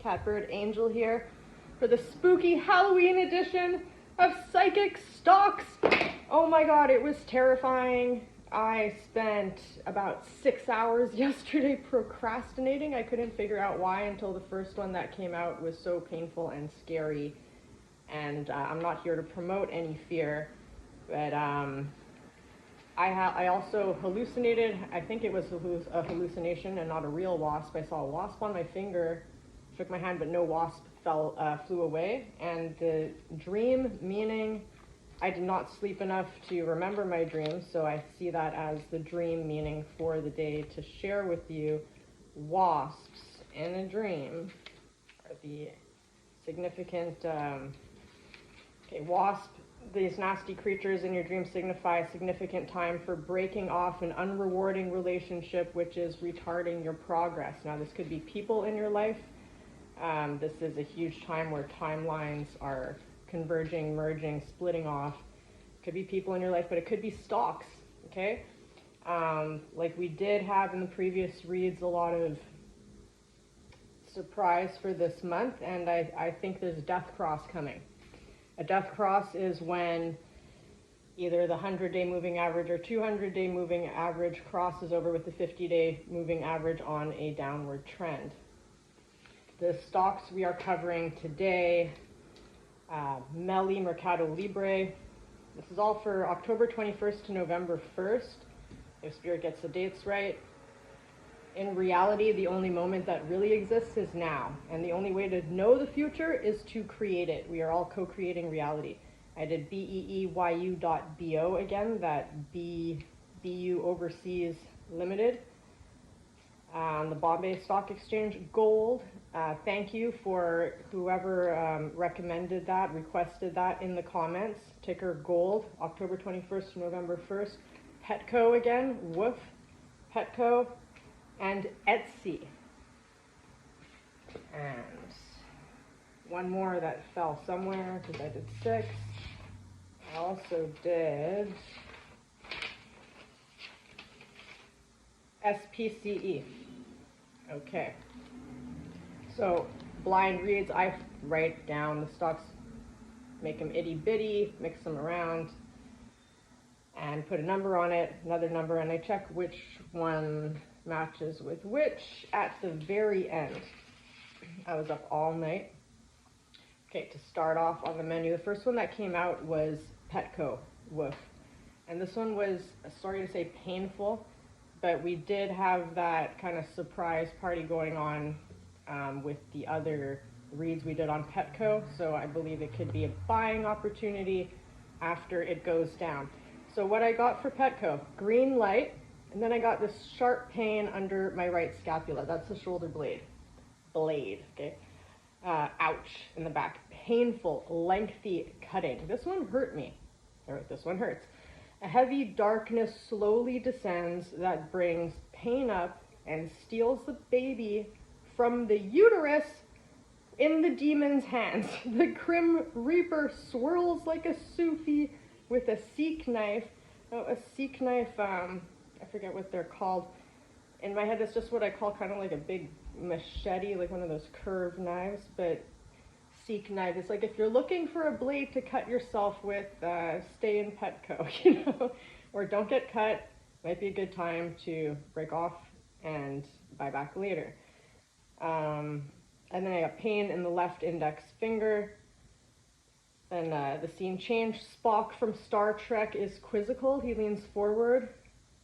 Catbird Angel here for the spooky Halloween edition of Psychic Stalks. Oh my god, it was terrifying. I spent about 6 hours yesterday procrastinating. I couldn't figure out why until the first one that came out was so painful and scary. And I'm not here to promote any fear, but I also hallucinated. I think it was a hallucination and not a real wasp. I saw a wasp on my finger, shook my hand, but no wasp flew away. And the dream meaning, I did not sleep enough to remember my dreams, so I see that as the dream meaning for the day to share with you. Wasps in a dream are the significant, wasp. These nasty creatures in your dream signify a significant time for breaking off an unrewarding relationship, which is retarding your progress. Now, this could be people in your life. This is a huge time where timelines are converging, merging, splitting off. It could be people in your life, but it could be stalks, okay? Like we did have in the previous reads, a lot of surprise for this month, and I think there's Death Cross coming. A death cross is when either the 100-day moving average or 200-day moving average crosses over with the 50-day moving average on a downward trend. The stocks we are covering today, Meli, Mercado Libre. This is all for October 21st to November 1st, if Spirit gets the dates right. In reality, the only moment that really exists is now. And the only way to know the future is to create it. We are all co-creating reality. I did Beeyu.Bo again, that Beeyu Overseas Limited. On the Bombay Stock Exchange, gold. Thank you for whoever recommended that, requested that in the comments. Ticker gold, October 21st to November 1st. Petco again, Woof, Petco. And Etsy. And one more that fell somewhere because I did 6. I also did Spce. Okay. So blind reads, I write down the stocks, make them itty bitty, mix them around, and put a number on it, another number, and I check which one matches with which at the very end. I was up all night. Okay, to start off on the menu, the first one that came out was Petco Woof. And this one was, sorry to say, painful, but we did have that kind of surprise party going on with the other reads we did on Petco, so I believe it could be a buying opportunity after it goes down. So what I got for Petco, green light, and then I got this sharp pain under my right scapula. That's the shoulder blade, okay? Ouch, in the back. Painful, lengthy cutting. This one hurt me, or this one hurts. A heavy darkness slowly descends that brings pain up and steals the baby from the uterus in the demon's hands. The Grim Reaper swirls like a Sufi with a Sikh knife. Oh, a Sikh knife, I forget what they're called. In my head, it's just what I call kind of like a big machete, like one of those curved knives, but Sikh knife. It's like if you're looking for a blade to cut yourself with, stay in Petco, you know, or don't get cut. Might be a good time to break off and buy back later. And then I got pain in the left index finger. Then the scene changed. Spock from Star Trek is quizzical. He leans forward.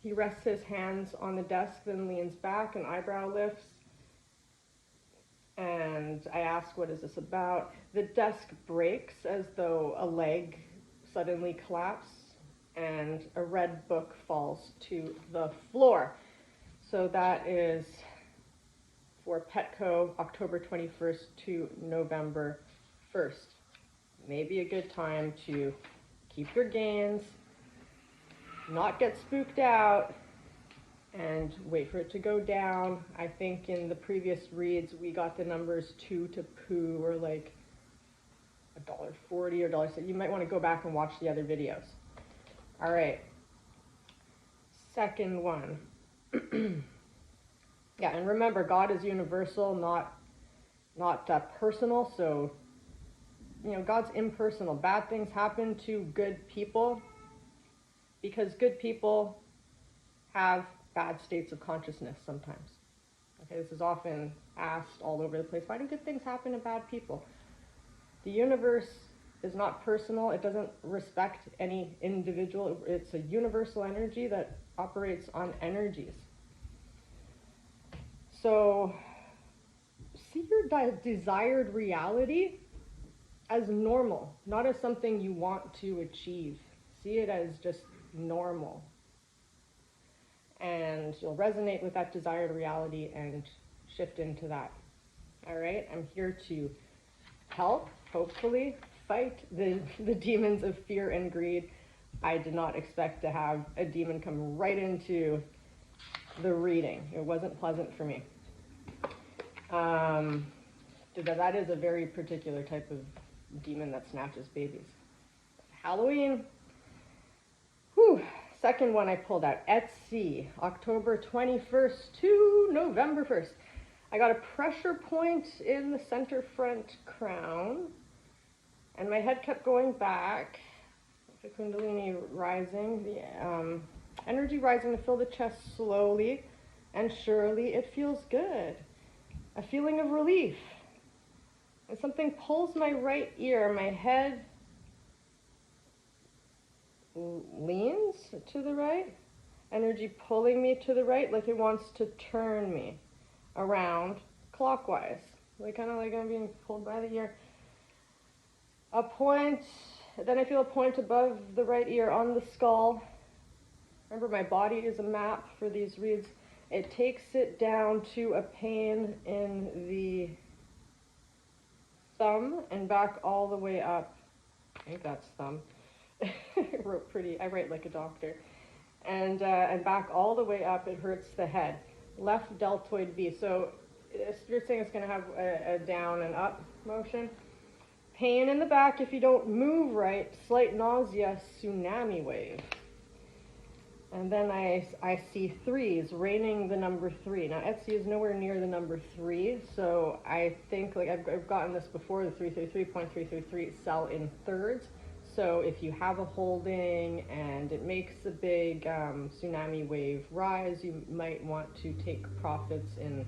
He rests his hands on the desk, then leans back, an eyebrow lifts. And I ask, what is this about? The desk breaks as though a leg suddenly collapsed, and a red book falls to the floor. So that is for Petco, October 21st to November 1st. Maybe a good time to keep your gains, not get spooked out, and wait for it to go down. I think in the previous reads, we got the numbers 2 to poo, or like $1.40 or $1.60. You might want to go back and watch the other videos. All right. Second one. Yeah, and remember, God is universal, not not personal. So, God's impersonal. Bad things happen to good people because good people have bad states of consciousness sometimes. Okay, this is often asked all over the place. Why do good things happen to bad people? The universe is not personal. It doesn't respect any individual. It's a universal energy that operates on energies. So see your desired reality as normal, not as something you want to achieve. See it as just normal. And you'll resonate with that desired reality and shift into that. All right, I'm here to help, hopefully, fight the demons of fear and greed. I did not expect to have a demon come right into the reading. It wasn't pleasant for me. That is a very particular type of demon that snatches babies. Halloween. Whew. Second one I pulled out, Spce, October 21st to November 1st. I got a pressure point in the center front crown, and my head kept going back. The Kundalini rising, the energy rising to fill the chest slowly and surely. It feels good. A feeling of relief. And something pulls my right ear. My head leans to the right. Energy pulling me to the right, like it wants to turn me around clockwise. Kind of like I'm being pulled by the ear. A point, then I feel a point above the right ear on the skull. Remember, my body is a map for these reads. It takes it down to a pain in the thumb and back all the way up. I think that's thumb. I write like a doctor. And back all the way up, it hurts the head. Left deltoid V. So you're saying it's going to have a down and up motion. Pain in the back if you don't move right. Slight nausea, tsunami wave. And then I see threes, raining the number 3. Now, Spce is nowhere near the number 3, so I think, I've gotten this before, the 333.333 sell in thirds. So if you have a holding and it makes a big tsunami wave rise, you might want to take profits in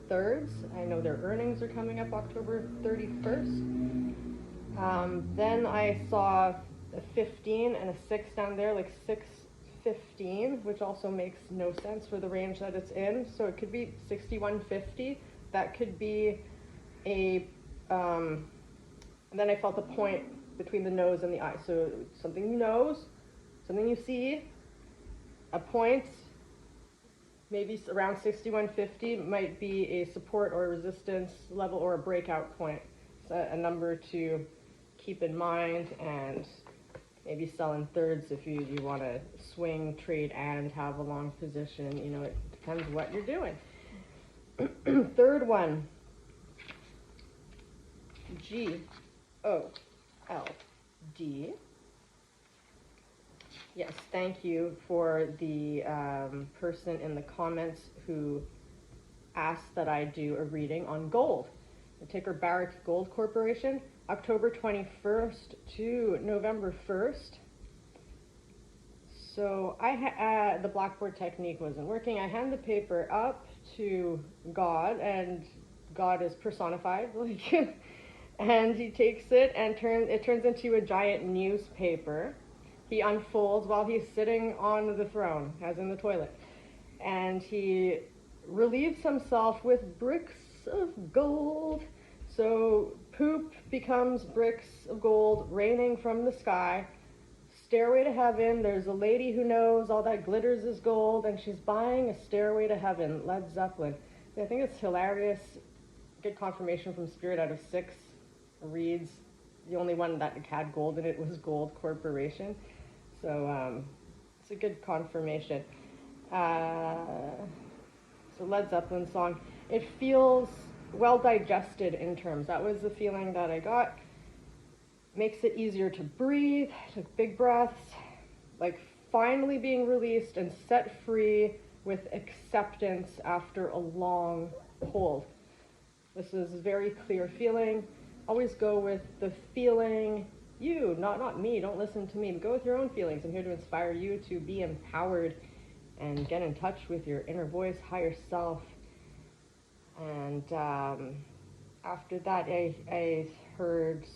thirds. I know their earnings are coming up October 31st. Then I saw a 15 and a 6 down there, like 615, which also makes no sense for the range that it's in. So it could be 6150. That could be a, and then I felt a point between the nose and the eye. So something you nose, something you see, a point, maybe around 6150 might be a support or a resistance level or a breakout point. So a number to keep in mind, and maybe sell in thirds if you want to swing, trade, and have a long position. It depends what you're doing. Third one, GOLD. Yes, thank you for the person in the comments who asked that I do a reading on gold. The ticker Barrick Gold Corporation, October 21st to November 1st. So the blackboard technique wasn't working. I hand the paper up to God, and God is personified, and he takes it and it turns into a giant newspaper. He unfolds while he's sitting on the throne, as in the toilet, and he relieves himself with bricks of gold. So poop becomes bricks of gold raining from the sky. Stairway to heaven. There's a lady who knows all that glitters is gold, and she's buying a Stairway to Heaven, Led Zeppelin. I think it's hilarious. Good confirmation from Spirit out of 6 reads. The only one that had gold in it was Gold Corporation. So it's a good confirmation. So Led Zeppelin song. It feels well digested in terms. That was the feeling that I got. Makes it easier to breathe. Took big breaths. Like finally being released and set free with acceptance after a long hold. This is a very clear feeling. Always go with the feeling, you, not me. Don't listen to me. Go with your own feelings. I'm here to inspire you to be empowered and get in touch with your inner voice, higher self. And after that, I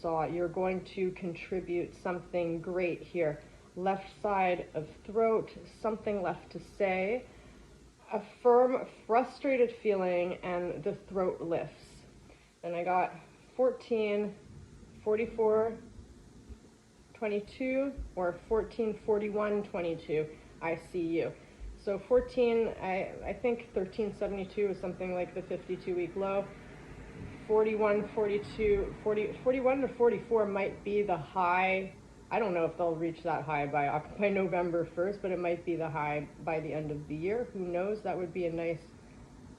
saw you're going to contribute something great here. Left side of throat, something left to say. A firm, frustrated feeling, and the throat lifts. And I got 14, 44, 22, or 14, 41, 22. I see you. So 14, I think 1372 is something like the 52-week low. 41, 42, 41 to 44 might be the high. I don't know if they'll reach that high by November 1st, but it might be the high by the end of the year. Who knows? That would be a nice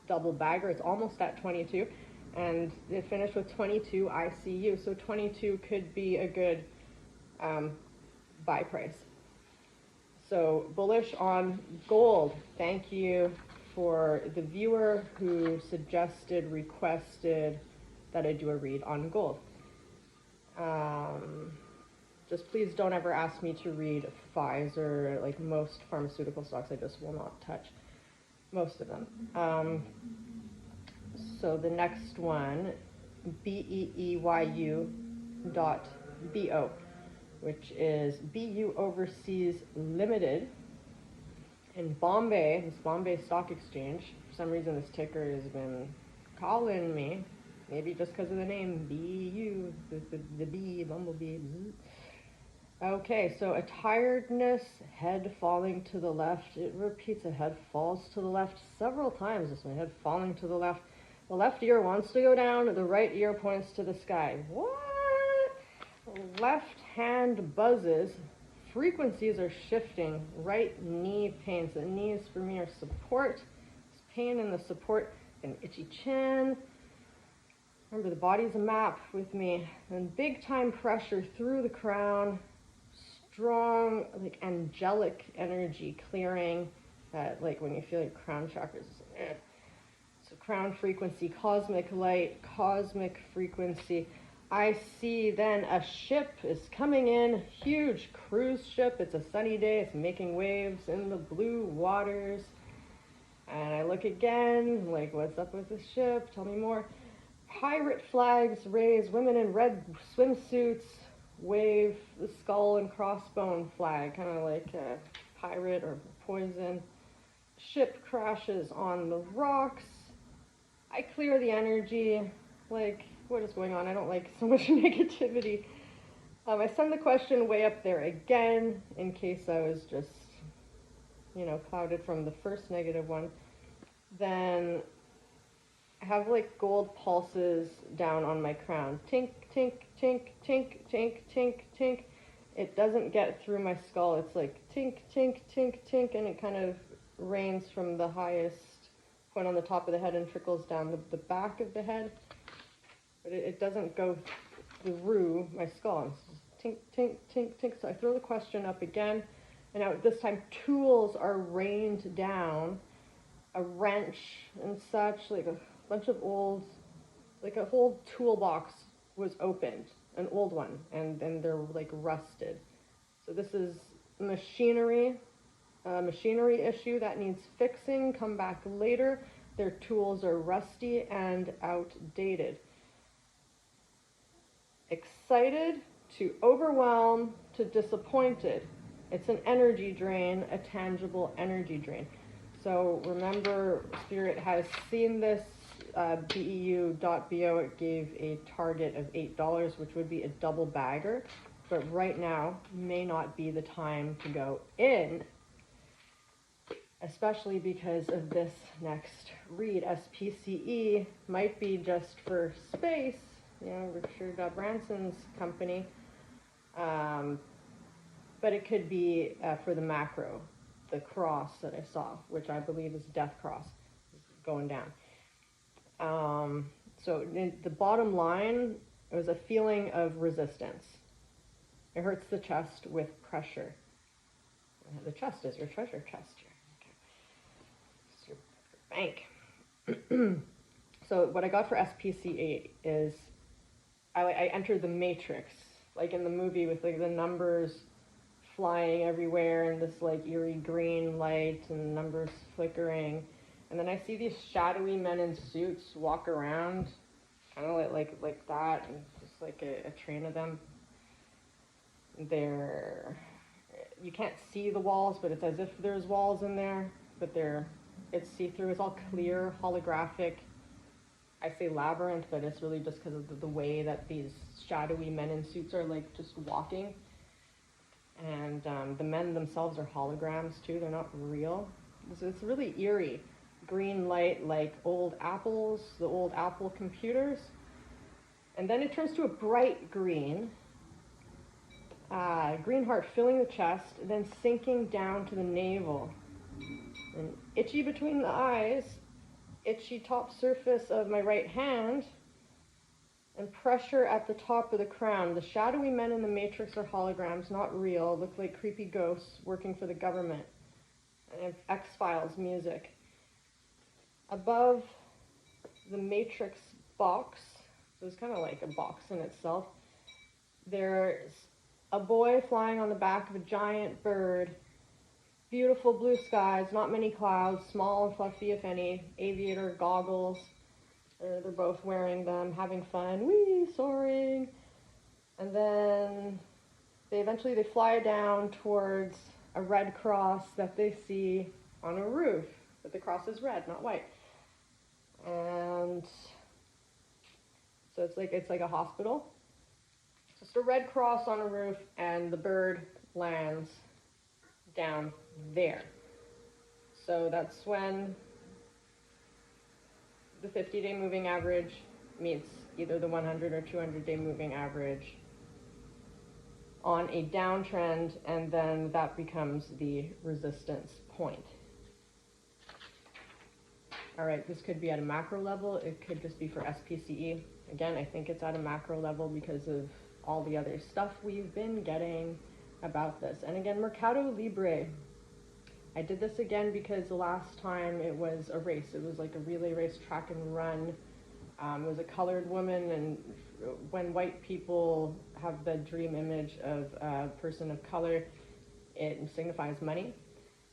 double bagger. It's almost at 22. And it finished with 22 ICU. So 22 could be a good buy price. So bullish on gold. Thank you for the viewer who requested that I do a read on gold. Just please don't ever ask me to read Pfizer, like most pharmaceutical stocks. I just will not touch most of them. So the next one, Beeyu.Bo, which is Beeyu Overseas Limited in Bombay, this Bombay Stock Exchange. For some reason this ticker has been calling me, maybe just because of the name, Beeyu, the bee, bumblebee. Okay, so a tiredness, head falling to the left. It repeats, a head falls to the left several times. This one, head falling to the left. The left ear wants to go down, the right ear points to the sky. What? Left hand buzzes. Frequencies are shifting. Right knee pain. So the knees for me are support. It's pain in the support, an itchy chin. Remember, the body's a map with me. And big time pressure through the crown. Strong, like angelic energy clearing. Like when you feel your crown chakras. So crown frequency, cosmic light, cosmic frequency. I see then a ship is coming in, huge cruise ship. It's a sunny day. It's making waves in the blue waters. And I look again, like, what's up with the ship? Tell me more. Pirate flags raised, women in red swimsuits wave the skull and crossbone flag, kind of like a pirate or poison. Ship crashes on the rocks. I clear the energy, like, what is going on? I don't like so much negativity. I send the question way up there again, in case I was just, clouded from the first negative one. Then I have like gold pulses down on my crown. Tink, tink, tink, tink, tink, tink, tink. It doesn't get through my skull. It's like tink, tink, tink, tink, and it kind of rains from the highest point on the top of the head and trickles down the back of the head. But it doesn't go through my skull. It's tink, tink, tink, tink. So I throw the question up again. And now this time tools are rained down. A wrench and such, like a bunch of old, like a whole toolbox was opened, an old one, and then they're like rusted. So this is machinery, a machinery issue that needs fixing. Come back later. Their tools are rusty and outdated. Excited to overwhelm to disappointed. It's an energy drain, a tangible energy drain. So remember, Spirit has seen this. Beeyu.Bo, it gave a target of $8, which would be a double bagger. But right now may not be the time to go in, especially because of this next read. SPCE might be just for space, Richard Branson's company, but it could be for the macro, the cross that I saw, which I believe is Death Cross, going down. So the bottom line, it was a feeling of resistance. It hurts the chest with pressure. The chest is your treasure chest here. Okay. It's your bank. So what I got for SPCA is I entered the matrix, like in the movie with like the numbers flying everywhere and this like eerie green light and numbers flickering. And then I see these shadowy men in suits walk around, kind of like that, and just like a train of them. You can't see the walls, but it's as if there's walls in there, but it's see-through. It's all clear, holographic. I say labyrinth, but it's really just because of the way that these shadowy men in suits are like just walking. And the men themselves are holograms too. They're not real. So it's really eerie. Green light like old apples, the old Apple computers. And then it turns to a bright green. Green heart filling the chest, then sinking down to the navel. And itchy between the eyes, itchy top surface of my right hand, and pressure at the top of the crown. The shadowy men in the matrix are holograms, not real, look like creepy ghosts working for the government. And X-Files music. Above the matrix box, so it's kind of like a box in itself, there's a boy flying on the back of a giant bird. Beautiful blue skies, not many clouds, small and fluffy if any, aviator goggles. They're both wearing them, having fun, wee, soaring. And then they fly down towards a red cross that they see on a roof. But the cross is red, not white. And so it's like a hospital. Just a red cross on a roof, and the bird lands down there. So that's when the 50-day moving average meets either the 100 or 200-day moving average on a downtrend, and then that becomes the resistance point. All right, this could be at a macro level. It could just be for SPCE. Again, I think it's at a macro level because of all the other stuff we've been getting about this. And again, Mercado Libre. I did this again because the last time it was a race. It was like a relay race, track and run. It was a colored woman, and when white people have the dream image of a person of color, it signifies money.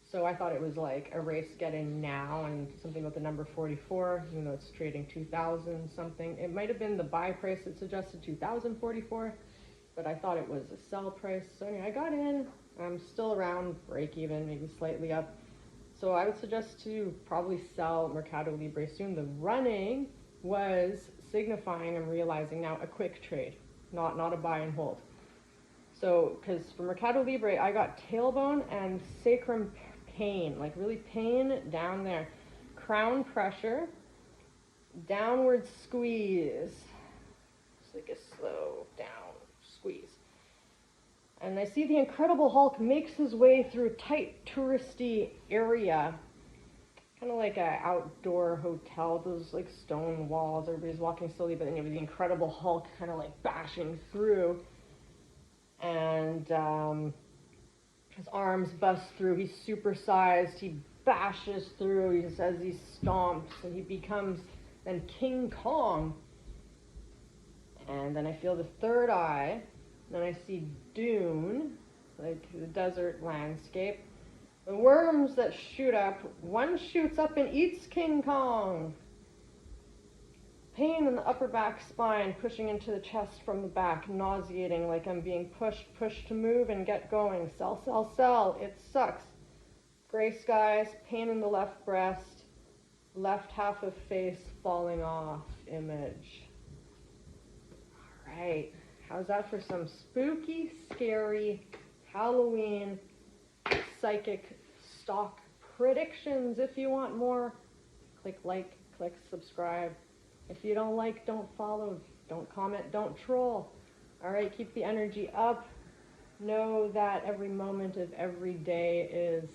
So I thought it was like a race getting now and something about the number 44, even though it's trading 2,000 something. It might have been the buy price that suggested 2,044, but I thought it was a sell price. So anyway, I got in. I'm still around break even, maybe slightly up. So I would suggest to probably sell Mercado Libre soon. The running was signifying, I'm realizing now, a quick trade, not a buy and hold. So, because for Mercado Libre, I got tailbone and sacrum pain, like really pain down there. Crown pressure, downward squeeze. It's like a slow down squeeze. And I see the Incredible Hulk makes his way through a tight touristy area, kind of like an outdoor hotel, those like stone walls, everybody's walking slowly, but then you have the Incredible Hulk kind of like bashing through. And his arms bust through, he's supersized, he bashes through, he says he stomps, and he becomes then King Kong. And then I feel the third eye, then I see Dune, like the desert landscape. The worms that shoot up, one shoots up and eats King Kong. Pain in the upper back spine, pushing into the chest from the back, nauseating like I'm being pushed to move and get going. Sell, sell, sell, it sucks. Gray skies, pain in the left breast, left half of face falling off image. All right, how's that for some spooky, scary, Halloween, psychic stock predictions? If you want more, click like, click subscribe. If you don't like, don't follow, don't comment, don't troll. All right, keep the energy up. Know that every moment of every day is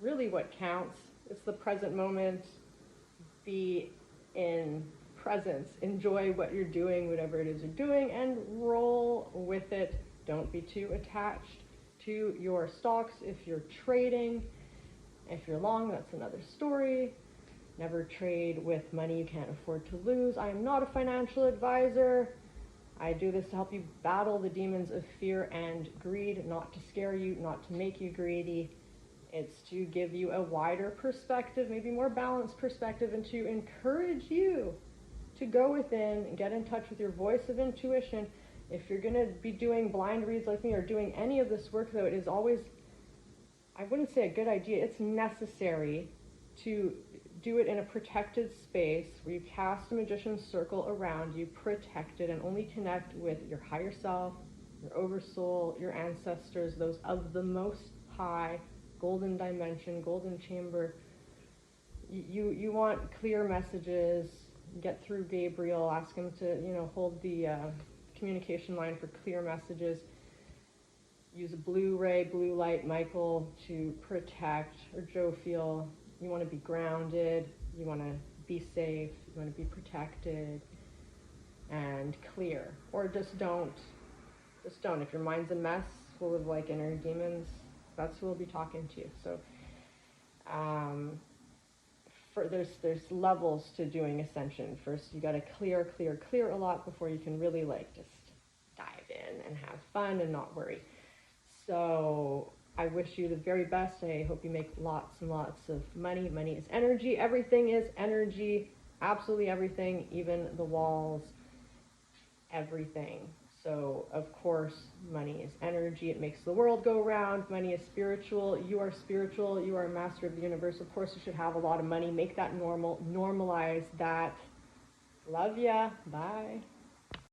really what counts. It's the present moment. Be in presence. Enjoy what you're doing, whatever it is you're doing, and roll with it. Don't be too attached to your stocks if you're trading. If you're long, that's another story. Never trade with money you can't afford to lose. I am not a financial advisor. I do this to help you battle the demons of fear and greed, not to scare you, not to make you greedy. It's to give you a wider perspective, maybe more balanced perspective, and to encourage you to go within and get in touch with your voice of intuition. If you're going to be doing blind reads like me or doing any of this work, though, it is always, I wouldn't say a good idea, it's necessary to do it in a protected space where you cast a magician's circle around you, protected, and only connect with your higher self, your oversoul, your ancestors, those of the most high, golden dimension, golden chamber. You want clear messages. Get through Gabriel, ask him to, hold the communication line for clear messages. Use a blue ray, blue light, Michael, to protect, or Jophiel. You want to be grounded, you want to be safe, you want to be protected and clear. Or just don't. Just don't. If your mind's a mess full of like inner demons, that's who will be talking to you. So there's levels to doing ascension. First you got to clear a lot before you can really like just dive in and have fun and not worry. So I wish you the very best. I hope you make lots and lots of money. Money is energy. Everything is energy. Absolutely everything, even the walls, everything. So, of course, money is energy. It makes the world go round. Money is spiritual. You are spiritual. You are a master of the universe. Of course, you should have a lot of money. Make that normal. Normalize that. Love ya. Bye.